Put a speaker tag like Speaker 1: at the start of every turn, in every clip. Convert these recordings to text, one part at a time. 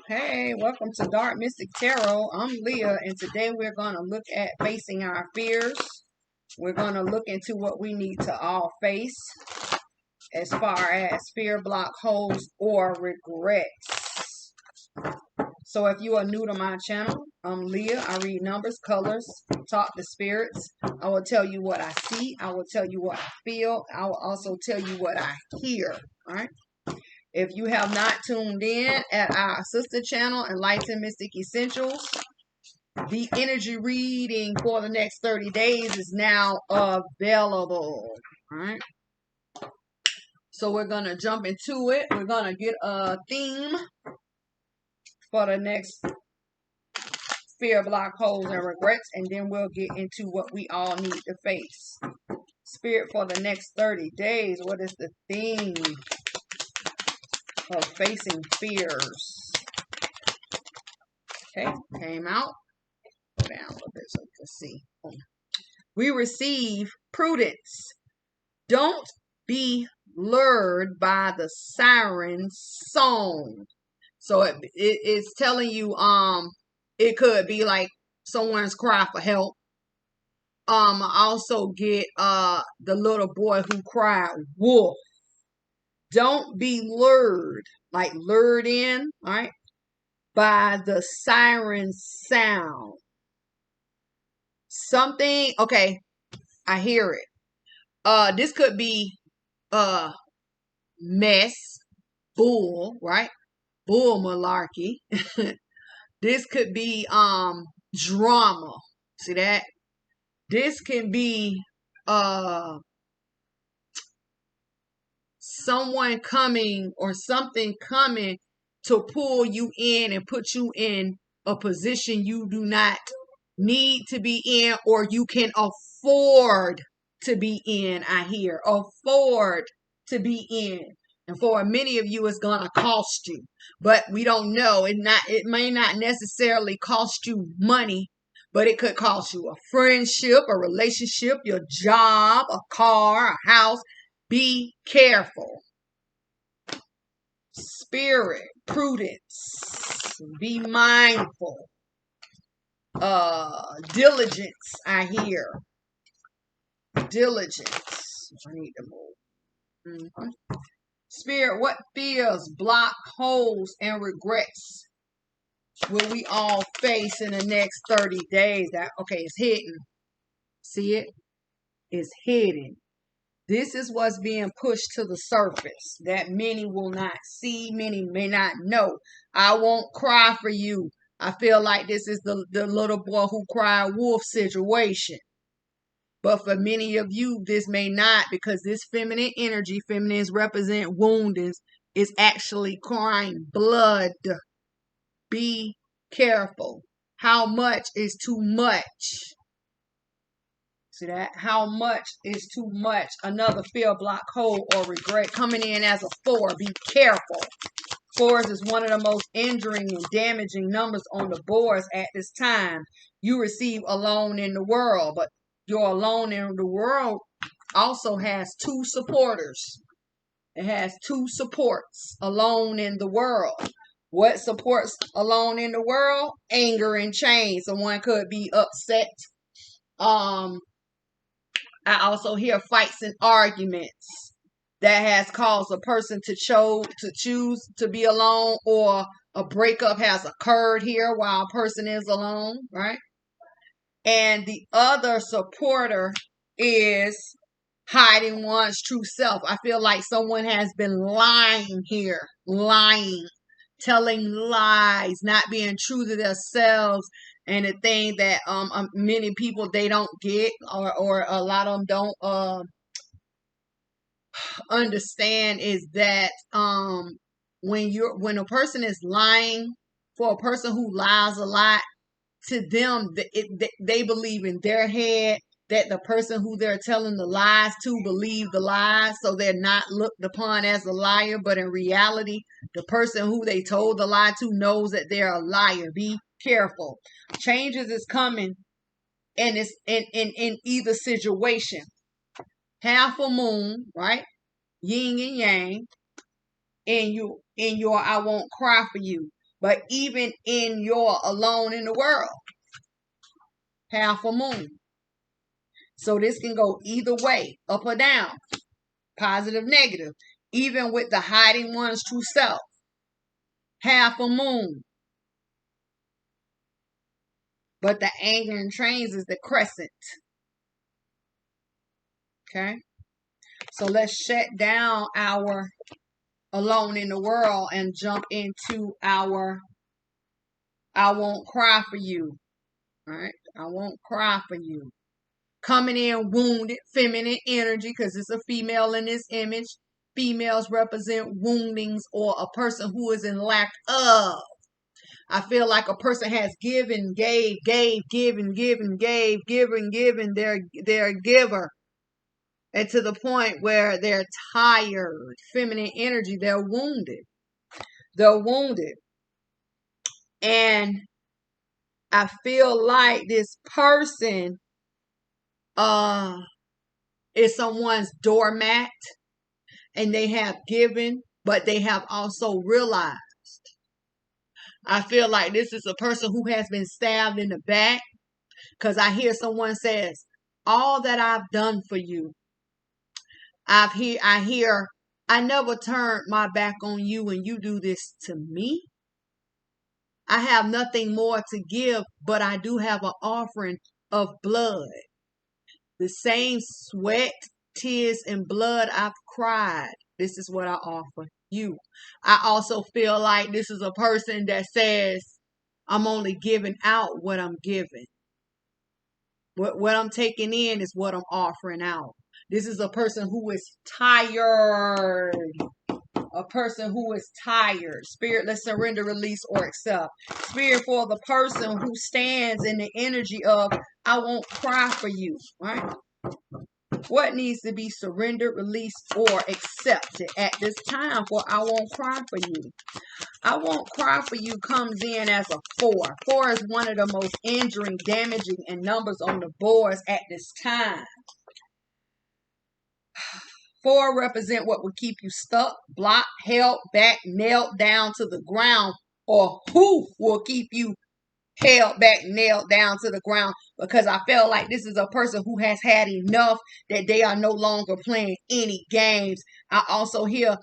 Speaker 1: Hey, welcome to Dark Mystic Tarot. I'm Leah, and today we're going to look at facing our fears. We're going to look into what we need to all face as far as fear, block, holes, or regrets. So if you are new to my channel, I'm Leah. I read numbers, colors, talk to spirits. I will tell you what I see. I will tell you what I feel. I will also tell you what I hear. All right. If you have not tuned in at our sister channel, Enlightened Mystic Essentials, the energy reading for the next 30 days is now available. All right. So we're going to jump into it. We're going to get a theme for the next fear, block, holes, and regrets. And then we'll get into what we all need to face. Spirit for the next 30 days. What is the theme of facing fears? Okay, came out. Go down a little bit so you can see. We receive prudence. Don't be lured by the siren song. So it's telling you it could be like someone's cry for help. I also get the little boy who cried wolf. Don't be lured, like lured in, all right, by the siren sound. Something, okay, I hear it. This could be mess, bull, right? Bull malarkey. This could be drama. See that? This can be someone coming or something coming to pull you in and put you in a position you do not need to be in, or you can afford to be in. I hear afford to be in. And for many of you, it's gonna cost you, but we don't know. It may not necessarily cost you money, but it could cost you a friendship, a relationship, your job, a car, a house. Be careful. Spirit, prudence, be mindful. Diligence, I hear. Diligence. I need to move. Spirit, what fears, block, holes, and regrets will we all face in the next 30 days? Okay, it's hidden. See it? It's hidden. This is what's being pushed to the surface that many will not see, many may not know. I won't cry for you. I feel like this is the little boy who cried wolf situation. But for many of you, this may not, because this feminine energy, feminines represent woundings, is actually crying blood. Be careful. How much is too much? See that? How much is too much? Another fear, block, hole, or regret coming in as a 4. Be careful. 4s is one of the most injuring and damaging numbers on the boards at this time. You receive alone in the world, but your alone in the world also has 2 supporters. It has 2 supports alone in the world. What supports alone in the world? Anger and change. Someone could be upset. I also hear fights and arguments that has caused a person to choose to be alone, or a breakup has occurred here while a person is alone, right? And the other supporter is hiding one's true self. I feel like someone has been lying here, lying, telling lies, not being true to themselves. And the thing that many people, they don't get, or a lot of them don't understand, is that when a person is lying, for a person who lies a lot, to them, they believe in their head that the person who they're telling the lies to believe the lies, so they're not looked upon as a liar. But in reality, the person who they told the lie to knows that they're a liar. Be careful. Changes is coming, and it's in either situation. Half a moon, right? Yin and yang. In your I won't cry for you. But even in your alone in the world, half a moon. So this can go either way, up or down, positive, negative. Even with the hiding one's true self, half a moon. But the anger and trains is the crescent. Okay. So let's shut down our alone in the world and jump into our I won't cry for you. All right. I won't cry for you. Coming in wounded, feminine energy, because it's a female in this image. Females represent woundings or a person who is in lack of. I feel like a person has given, gave, given, given. They're a giver. And to the point where they're tired, feminine energy, they're wounded. They're wounded. And I feel like this person is someone's doormat, and they have given, but they have also realized. I feel like this is a person who has been stabbed in the back, because I hear someone says, all that I've done for you. I hear, I never turned my back on you and you do this to me. I have nothing more to give, but I do have an offering of blood. The same sweat, tears, and blood I've cried. This is what I offer you. I also feel like this is a person that says, I'm only giving out what I'm giving. What I'm taking in is what I'm offering out. This is a person who is tired. A person who is tired. Spirit, let's surrender, release, or accept. Spirit, for the person who stands in the energy of, I won't cry for you. Right? What needs to be surrendered, released, or accepted at this time for I won't cry for you? I won't cry for you comes in as a 4. 4 is one of the most injuring, damaging, and numbers on the boards at this time. 4 represent what will keep you stuck, blocked, held back, nailed down to the ground, or who will keep you held back, nailed down to the ground, because I feel like this is a person who has had enough, that they are no longer playing any games. I also hear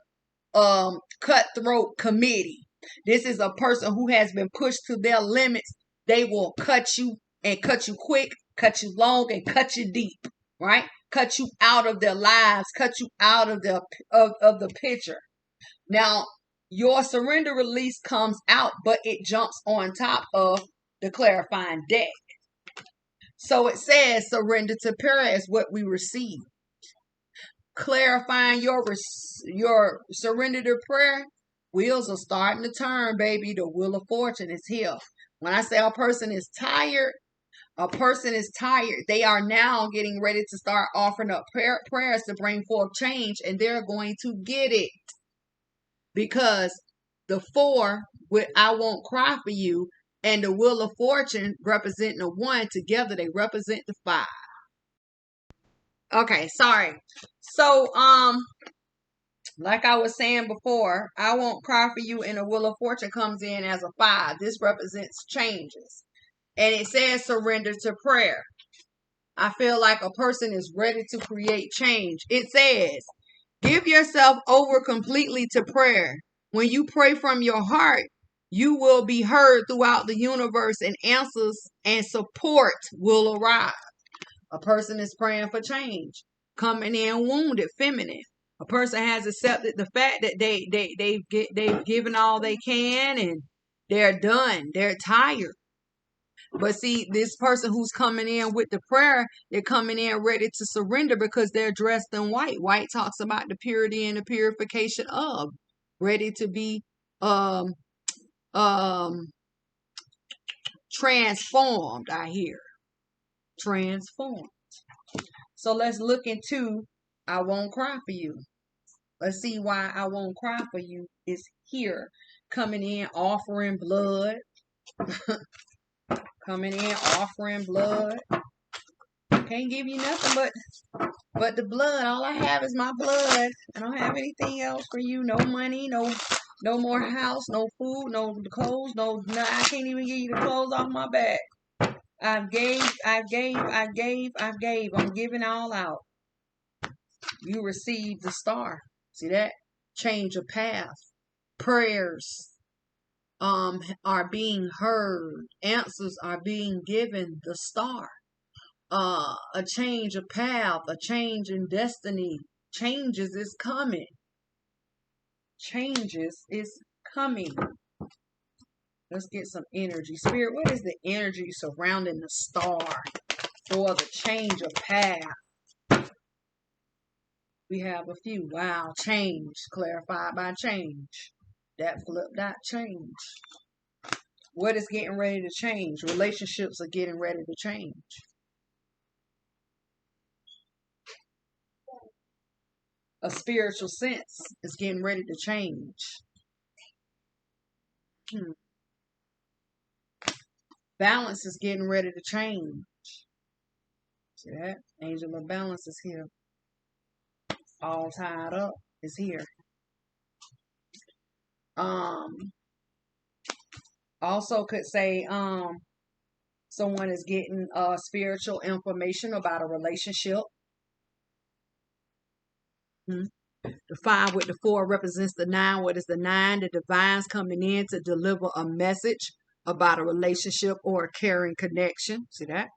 Speaker 1: cutthroat committee. This is a person who has been pushed to their limits. They will cut you, and cut you quick, cut you long, and cut you deep, right? Cut you out of their lives, cut you out of the picture. Now, your surrender release comes out, but it jumps on top of the clarifying deck. So it says surrender to prayer is what we receive. Clarifying your surrender to prayer, wheels are starting to turn, baby. The wheel of fortune is here. When I say a person is tired, they are now getting ready to start offering up prayers to bring forth change, and they're going to get it. Because the 4 with I won't cry for you and the wheel of fortune representing a 1, together they represent the 5. Okay, sorry. So, like I was saying before, I won't cry for you and the wheel of fortune comes in as a 5. This represents changes. And it says surrender to prayer. I feel like a person is ready to create change. It says, give yourself over completely to prayer. When you pray from your heart, you will be heard throughout the universe, and answers and support will arrive. A person is praying for change, coming in wounded, feminine. A person has accepted the fact that they've given all they can and they're done. They're tired. But see, this person who's coming in with the prayer, they're coming in ready to surrender because they're dressed in white. White talks about the purity and the purification of, ready to be transformed. I hear transformed. So let's look into I won't cry for you. Let's see why I won't cry for you is here, coming in offering blood. Coming in offering blood. Can't give you nothing but the blood. All I have is my blood. I don't have anything else for you. No money, no No more house, no food, no clothes, no, I can't even give you the clothes off my back. I gave. I'm giving all out. You received the star. See that? Change of path. Prayers are being heard. Answers are being given. The star. A change of path, a change in destiny. Changes is coming. Changes is coming. Let's get some energy. Spirit, what is the energy surrounding the star for the change of path? We have a few. Wow, change. Clarified by change. That flip dot change. What is getting ready to change? Relationships are getting ready to change. A spiritual sense is getting ready to change. Balance is getting ready to change. See that? Angel of balance is here. All tied up is here. Also could say someone is getting spiritual information about a relationship. The 5 with the 4 represents the 9. What is the 9? The divine's coming in to deliver a message about a relationship or a caring connection. See that?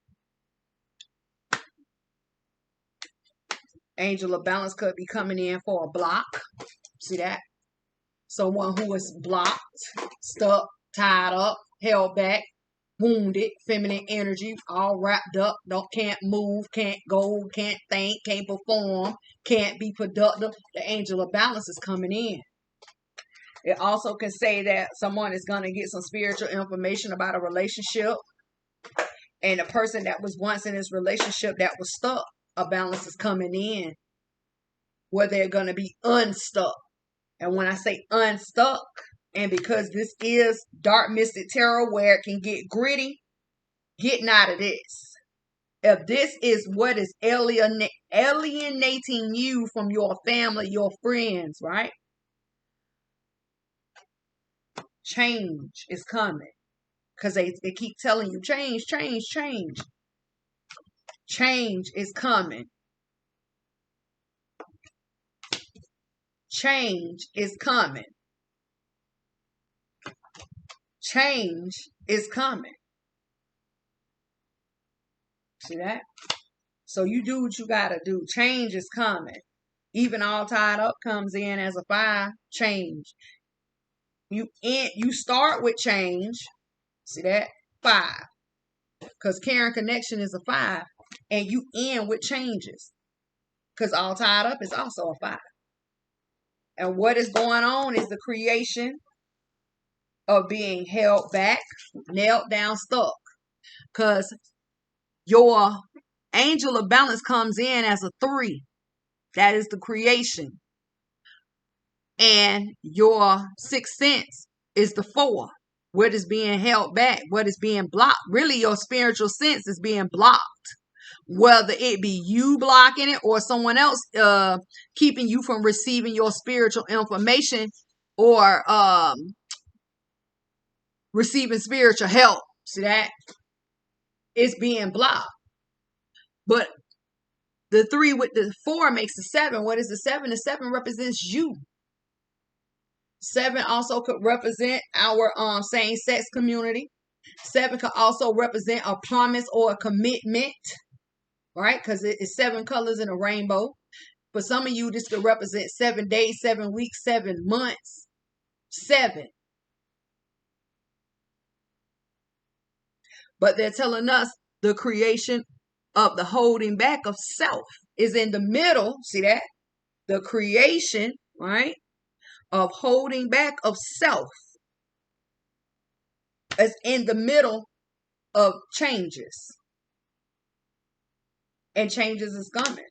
Speaker 1: Angel of balance could be coming in for a block. See that? Someone who is blocked, stuck, tied up, held back, wounded, feminine energy, all wrapped up, can't move, can't go, can't think, can't perform, can't be productive. The angel of balance is coming in. It also can say that someone is going to get some spiritual information about a relationship, and a person that was once in this relationship that was stuck, a balance is coming in where they're going to be unstuck. And when I say unstuck, and because this is dark mystic tarot where it can get gritty, getting out of this. If this is what is alienating you from your family, your friends, right? Change is coming. Because they keep telling you, change, change, change. Change is coming. Change is coming. Change is coming. See that? So you do what you got to do. Change is coming. Even all tied up comes in as a 5. Change. You start with change. See that? 5. Because caring connection is a 5. And you end with changes. Because all tied up is also a 5. And what is going on is the creation of being held back, nailed down, stuck. Because your angel of balance comes in as a 3. That is the creation. And your 6th sense is the 4. What is being held back? What is being blocked? Really, your spiritual sense is being blocked. Whether it be you blocking it or someone else keeping you from receiving your spiritual information or receiving spiritual help. See that? It's being blocked. But the 3 with the 4 makes the 7. What is the 7? The 7 represents you. 7 also could represent our same-sex community. 7 could also represent a promise or a commitment, right? Because it is 7 colors in a rainbow. For some of you, this could represent 7 days, 7 weeks, 7 months. 7. But they're telling us the creation of the holding back of self is in the middle. See that? The creation, right, of holding back of self is in the middle of changes. And changes is coming.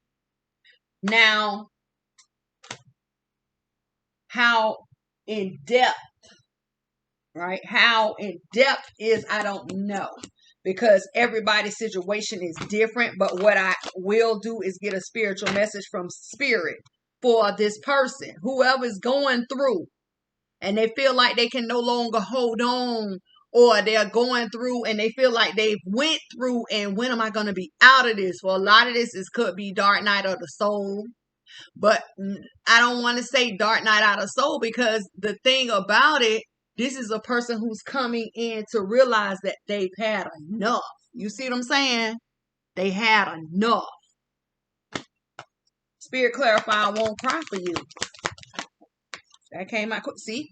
Speaker 1: Now, how in depth, right? How in depth is, I don't know. Because everybody's situation is different. But what I will do is get a spiritual message from spirit for this person. Whoever's going through and they feel like they can no longer hold on, or they're going through and they feel like they've went through, and when am I going to be out of this? Well, a lot of this could be dark night of the soul, but I don't want to say dark night out of soul, because the thing about it, this is a person who's coming in to realize that they've had enough. You see what I'm saying? They had enough. Spirit clarify, I won't cry for you. That came out. See?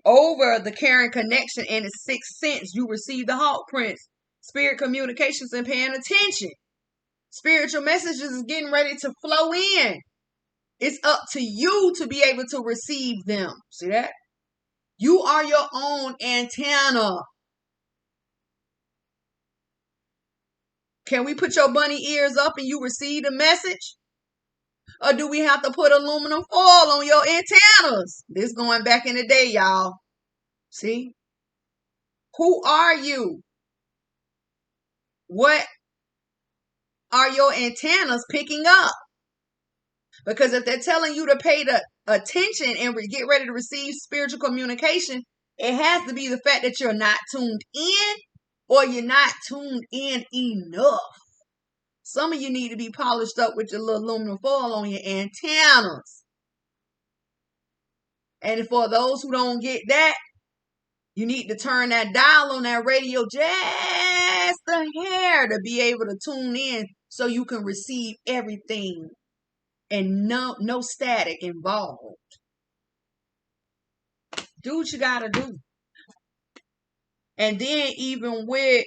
Speaker 1: Over the caring connection and its sixth sense, you receive the Hawk Prince. Spirit communications and paying attention. Spiritual messages is getting ready to flow in. It's up to you to be able to receive them. See that? You are your own antenna. Can we put your bunny ears up and you receive the message? Or do we have to put aluminum foil on your antennas? This going back in the day, y'all. See? Who are you? What are your antennas picking up? Because if they're telling you to pay the attention and get ready to receive spiritual communication, it has to be the fact that you're not tuned in, or you're not tuned in enough. Some of you need to be polished up with your little aluminum foil on your antennas. And for those who don't get that, you need to turn that dial on that radio just a hair to be able to tune in, so you can receive everything and no static involved. Do what you gotta do. And then even with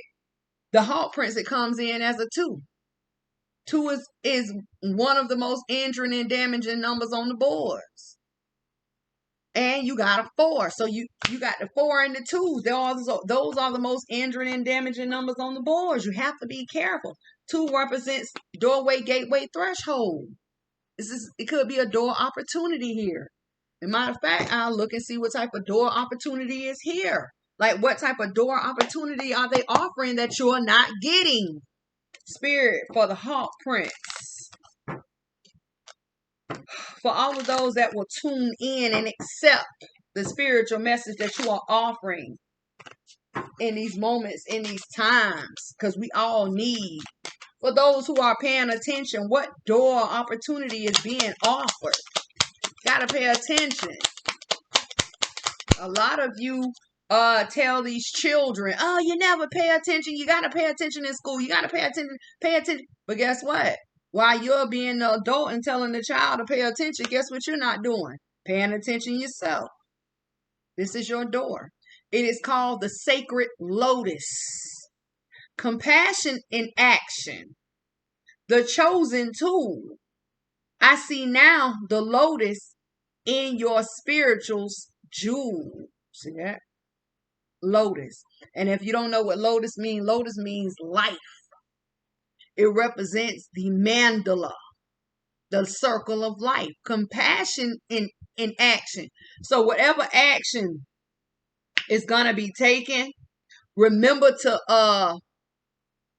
Speaker 1: the Hawk Prince, it comes in as a 2. 2 is one of the most injuring and damaging numbers on the boards. And you got a 4. So you got the 4 and the 2. Those are the most injuring and damaging numbers on the boards. You have to be careful. 2 represents doorway, gateway, threshold. It could be a door opportunity here. As a matter of fact, I'll look and see what type of door opportunity is here. Like, what type of door opportunity are they offering that you're not getting? Spirit for the Hawk Prince. For all of those that will tune in and accept the spiritual message that you are offering in these moments, in these times, because we all need. For those who are paying attention, what door opportunity is being offered? Gotta pay attention. A lot of you tell these children, oh, you never pay attention. You gotta pay attention in school. You gotta pay attention. But guess what? While you're being the adult and telling the child to pay attention, guess what you're not doing? Paying attention yourself. This is your door. It is called the sacred lotus. Compassion in action. The chosen tool. I see now the lotus in your spiritual's jewel. See that? Lotus. And if you don't know what lotus means life. It represents the mandala, the circle of life. Compassion in action. So whatever action is going to be taken, remember to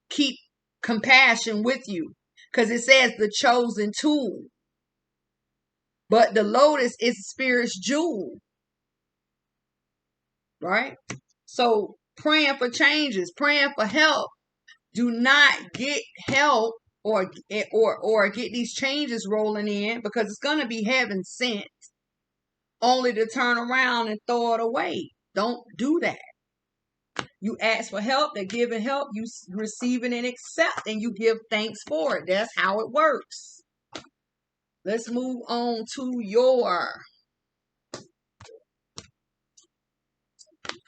Speaker 1: keep compassion with you, because it says the chosen tool. But the lotus is spirit's jewel, right? So praying for changes, praying for help. Do not get help or get these changes rolling in, because it's going to be heaven sent, only to turn around and throw it away. Don't do that. You ask for help, they're giving help, you receive it and accept, and you give thanks for it. That's how it works. Let's move on to your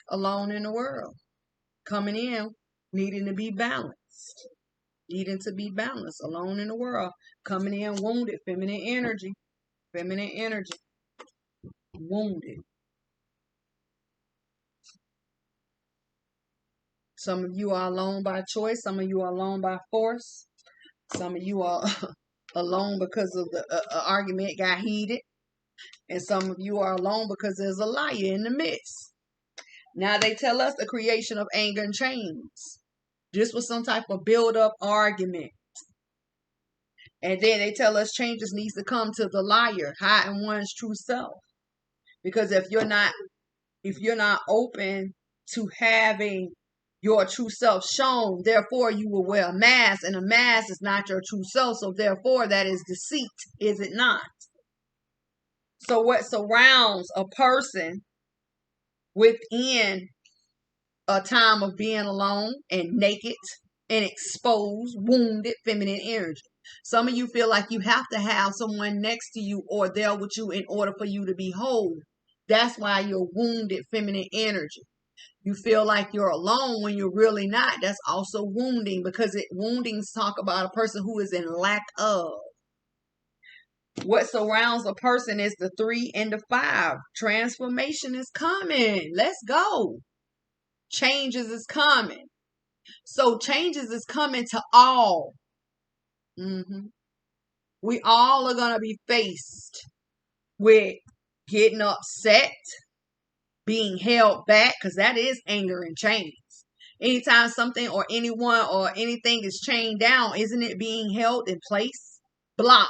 Speaker 1: alone in the world. Coming in, needing to be balanced. Needing to be balanced. Alone in the world. Coming in wounded. Feminine energy. Feminine energy. Wounded. Some of you are alone by choice. Some of you are alone by force. Some of you are alone because of the argument got heated. And some of you are alone because there's a liar in the midst. Now they tell us the creation of anger and chains. This was some type of build-up argument. And then they tell us changes needs to come to the liar, hiding one's true self. Because if you're not open to having your true self shown, therefore you will wear a mask, and a mask is not your true self. So therefore that is deceit, is it not? So what surrounds a person within a time of being alone and naked and exposed, wounded feminine energy? Some of you feel like you have to have someone next to you or there with you in order for you to be whole. That's why you're wounded feminine energy. You feel like you're alone when you're really not. That's also wounding, because woundings talk about a person who is in lack of. What surrounds a person is the 3 and the 5. Transformation is coming. Let's go. Changes is coming. So changes is coming to all. We all are going to be faced with getting upset, being held back, because that is anger and chains. Anytime something or anyone or anything is chained down, isn't it being held in place? Block.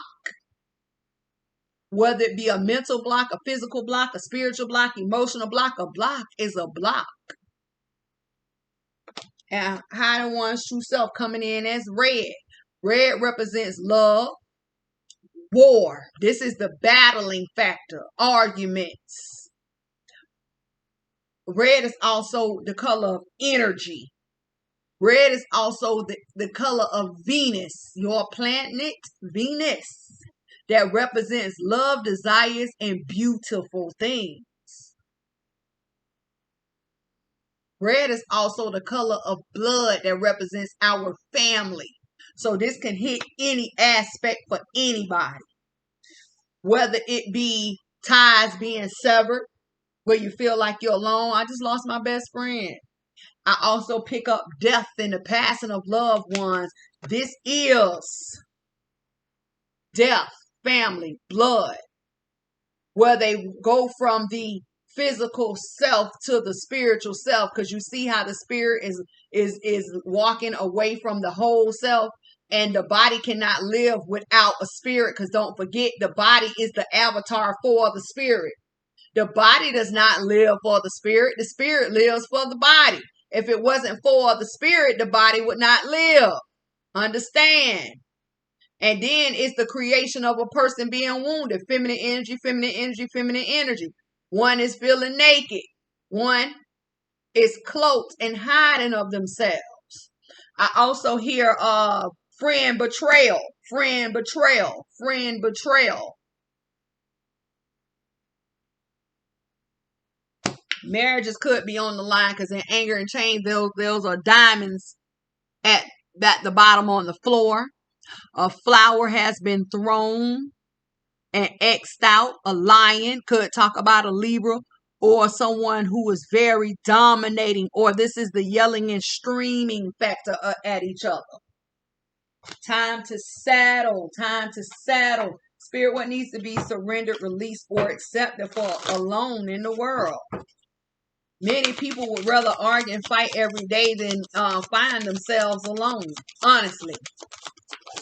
Speaker 1: Whether it be a mental block, a physical block, a spiritual block, emotional block, a block is a block. And hiding one's true self coming in as red. Red represents love, war. This is the battling factor, arguments. Red is also the color of energy. Red is also the color of Venus, your planet Venus, that represents love, desires, and beautiful things. Red is also the color of blood that represents our family. So this can hit any aspect for anybody. Whether it be ties being severed, where you feel like you're alone. I just lost my best friend. I also pick up death and the passing of loved ones. This is death, family, blood, where they go from the physical self to the spiritual self, because you see how the spirit is walking away from the whole self, and the body cannot live without a spirit, because don't forget, the body is the avatar for the spirit. The body does not live for the spirit lives for the body. If it wasn't for the spirit, the body would not live. Understand? And then it's the creation of a person being wounded. Feminine energy, feminine energy, feminine energy. One is feeling naked. One is cloaked and hiding of themselves. I also hear friend betrayal, friend betrayal, friend betrayal. Marriages could be on the line, because in anger and chains, those are diamonds at the bottom on the floor. A flower has been thrown and X'd out. A lion could talk about a Libra, or someone who is very dominating, or this is the yelling and screaming factor at each other. Time to settle. Time to settle. Spirit, what needs to be surrendered, released, or accepted for alone in the world? Many people would rather argue and fight every day than find themselves alone. Honestly,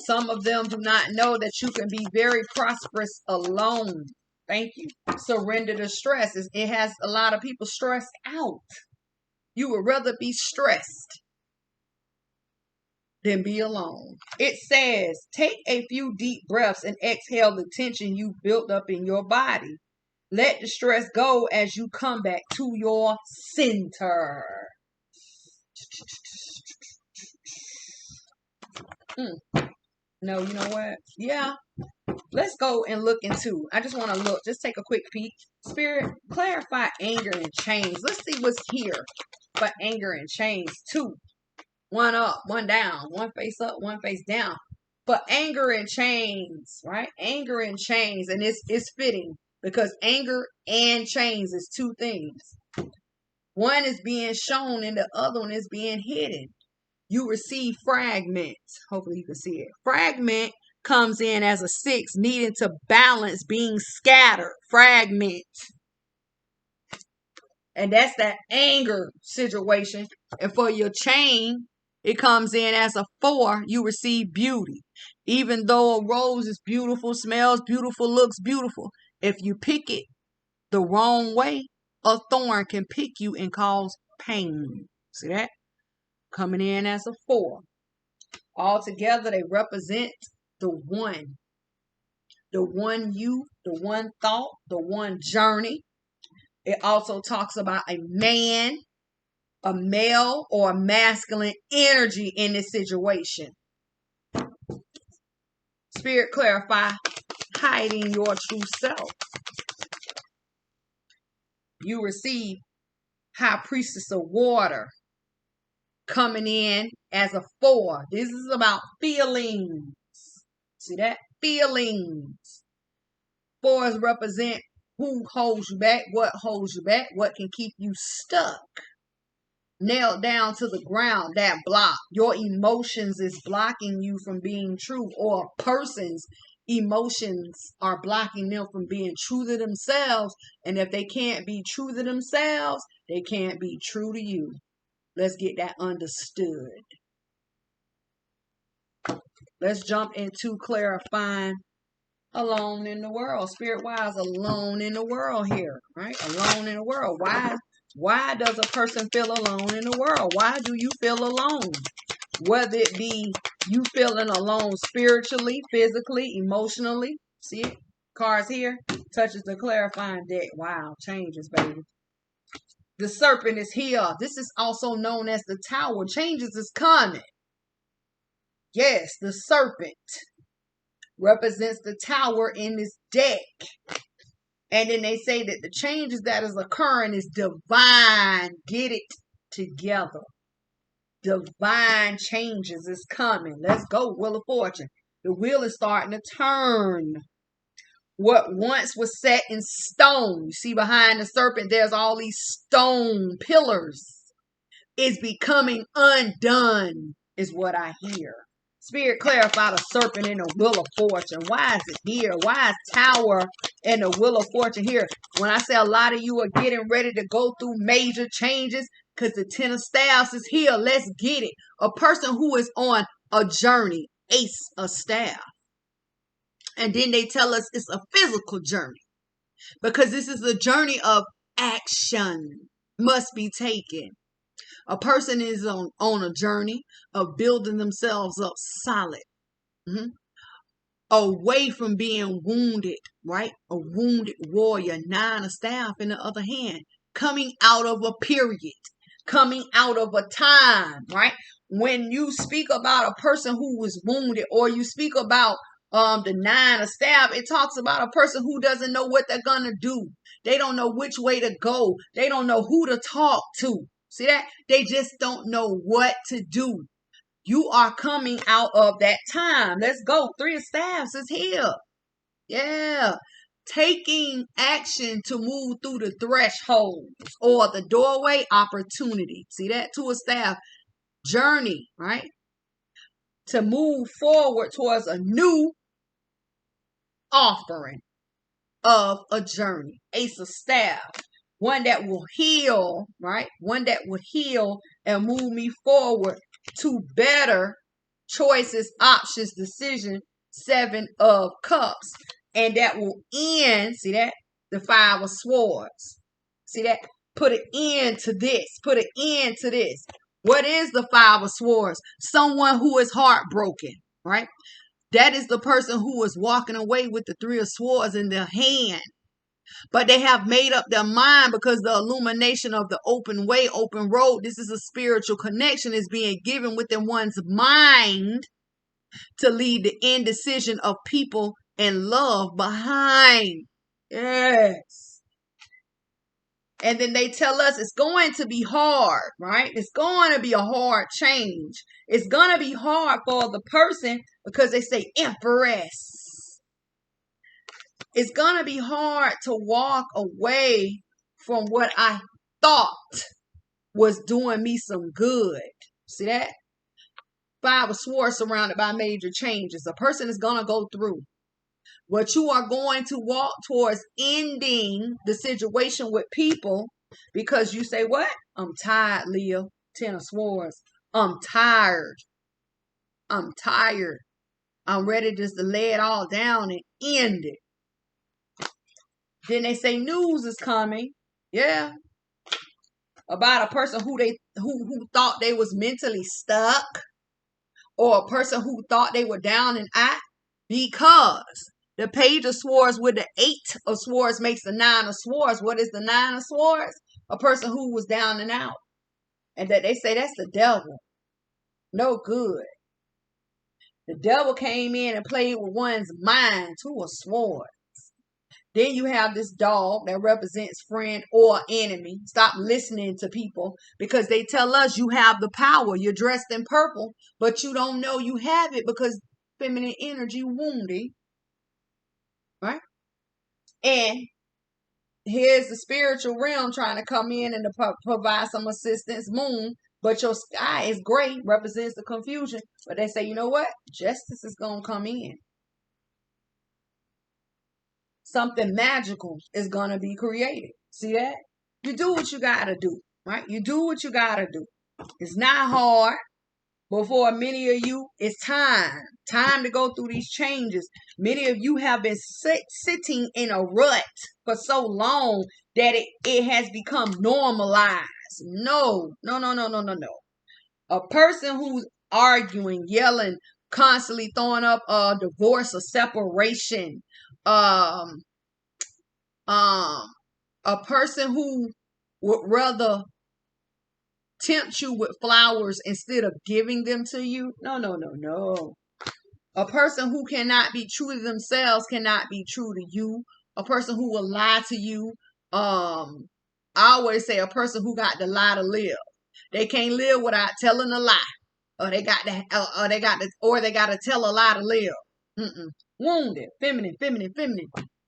Speaker 1: some of them do not know that you can be very prosperous alone. Thank you. Surrender to stress. It has a lot of people stressed out. You would rather be stressed than be alone. It says, take a few deep breaths and exhale the tension you built up in your body. Let the stress go as you come back to your center. No, you know what? Yeah. Let's go and look into. I just want to look. Just take a quick peek. Spirit, clarify anger and chains. Let's see what's here for anger and chains. 2. 1 up, 1 down. 1 face up, 1 face down. But anger and chains, right? Anger and chains. And it's fitting, because anger and chains is 2 things. One is being shown and the other one is being hidden. You receive fragments. Hopefully you can see it. Fragment comes in as a 6, needing to balance, being scattered. Fragment. And that's that anger situation. And for your chain, it comes in as a 4. You receive beauty. Even though a rose is beautiful, smells beautiful, looks beautiful, if you pick it the wrong way, a thorn can pick you and cause pain. See that? Coming in as a 4. Altogether, they represent the one. The one you, the one thought, the one journey. It also talks about a man, a male or a masculine energy in this situation. Spirit clarify, hiding your true self. You receive High Priestess of Water coming in as a 4. This is about feelings. See that? Feelings. 4s represent who holds you back, what holds you back, what can keep you stuck. Nailed down to the ground, that block. Your emotions is blocking you from being true, or a person's emotions are blocking them from being true to themselves. And if they can't be true to themselves, they can't be true to you. Let's get that understood. Let's jump into clarifying alone in the world. Spirit-wise, alone in the world here, right? Alone in the world. Why does a person feel alone in the world? Why do you feel alone? Whether it be you feeling alone spiritually, physically, emotionally. See it? Cards here. Touches the clarifying deck. Wow, changes, baby. The serpent is here. This is also known as the tower. Changes is coming. Yes, the serpent represents the tower in this deck. And then they say that the changes that is occurring is divine. Get it together. Divine changes is coming. Let's go, Wheel of Fortune. The wheel is starting to turn. What once was set in stone, you see behind the serpent, there's all these stone pillars. Is becoming undone, is what I hear. Spirit clarify the serpent in the Wheel of Fortune. Why is it here? Why is Tower and the Wheel of Fortune here? When I say a lot of you are getting ready to go through major changes, because the Ten of Staffs is here. Let's get it. A person who is on a journey. Ace of Staff. And then they tell us it's a physical journey. Because this is a journey of action. Must be taken. A person is on a journey of building themselves up solid. Away from being wounded, right? A wounded warrior. 9 of Staff in the other hand. Coming out of a period. Coming out of a time, right? When you speak about a person who was wounded, or you speak about the 9 of Staff, it talks about a person who doesn't know what they're gonna do. They don't know which way to go. They don't know who to talk to. See that? They just don't know what to do. You are coming out of that time. Let's go. 3 of Staffs is here. Yeah. Taking action to move through the thresholds or the doorway opportunity. See that? 2 of Staff. Journey, right? To move forward towards a new offering of a journey. Ace of Staff. One that will heal, right? One that will heal and move me forward to better choices, options, decision. 7 of Cups. And that will end, see that? The 5 of Swords. See that? Put an end to this. Put an end to this. What is the 5 of Swords? Someone who is heartbroken, right? That is the person who is walking away with the 3 of Swords in their hand. But they have made up their mind because the illumination of the open way, open road, this is a spiritual connection, is being given within one's mind to leave the indecision of people and love behind. Yes. And then they tell us it's going to be hard, right? It's going to be a hard change. It's going to be hard for the person because they say Empress. It's going to be hard to walk away from what I thought was doing me some good. See that? 5 of Swords surrounded by major changes. A person is going to go through. But you are going to walk towards ending the situation with people because you say, what? I'm tired, Leah. 10 of Swords. I'm tired. I'm tired. I'm ready just to lay it all down and end it. Then they say news is coming. Yeah. About a person who thought they was mentally stuck, or a person who thought they were down and out, because the page of swords with the 8 of swords makes the 9 of swords. What is the 9 of swords? A person who was down and out. And that they say that's the devil. No good. The devil came in and played with one's mind to a sword. Then you have this dog that represents friend or enemy. Stop listening to people because they tell us you have the power. You're dressed in purple, but you don't know you have it because feminine energy wounded. Right? And here's the spiritual realm trying to come in and to provide some assistance, moon. But your sky is gray, represents the confusion. But they say, you know what? Justice is going to come in. Something magical is going to be created. See that? You do what you got to do, right? You do what you got to do. It's not hard. But for many of you, it's time to go through these changes. Many of you have been sitting in a rut for so long that it has become normalized. No. A person who's arguing, yelling, constantly throwing up a divorce or separation, a person who would rather tempt you with flowers instead of giving them to you. No. A person who cannot be true to themselves cannot be true to you. A person who will lie to you. I always say a person who got to lie to live. They can't live without telling a lie, or they got to tell a lie to live. Wounded, feminine,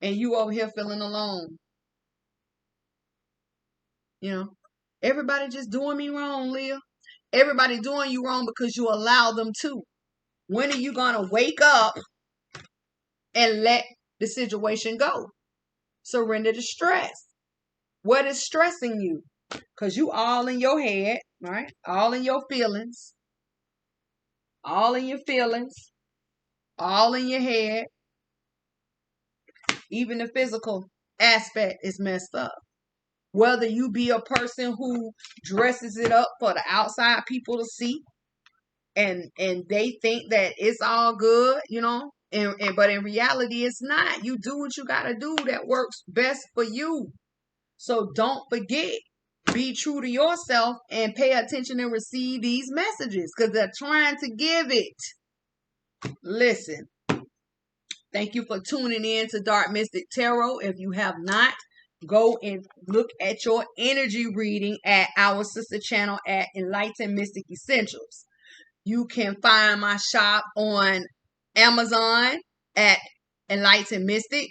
Speaker 1: and you over here feeling alone. You know. Everybody just doing me wrong, Leah. Everybody doing you wrong because you allow them to. When are you going to wake up and let the situation go? Surrender to stress. What is stressing you? Because you all in your head, right? All in your feelings. All in your feelings. All in your head. Even the physical aspect is messed up. Whether you be a person who dresses it up for the outside people to see, and they think that it's all good, you know, but in reality it's not. You do what you got to do that works best for you. So don't forget, be true to yourself and pay attention and receive these messages because they're trying to give it. Listen, thank you for tuning in to Dark Mystic Tarot. If you have not, go and look at your energy reading at our sister channel at Enlightened Mystic Essentials. You can find my shop on Amazon at Enlightened Mystic.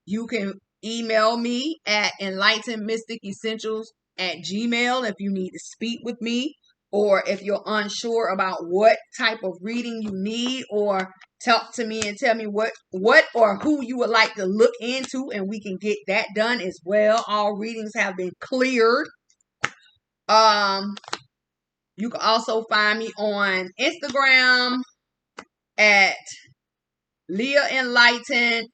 Speaker 1: You can email me at enlightenedmysticessentials@gmail.com if you need to speak with me, or if you're unsure about what type of reading you need, or talk to me and tell me what or who you would like to look into, and we can get that done as well. All readings have been cleared. You can also find me on Instagram at Leah Enlightened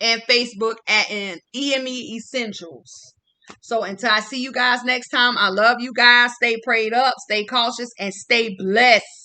Speaker 1: and Facebook at EME Essentials. So until I see you guys next time, I love you guys. Stay prayed up, stay cautious, and stay blessed.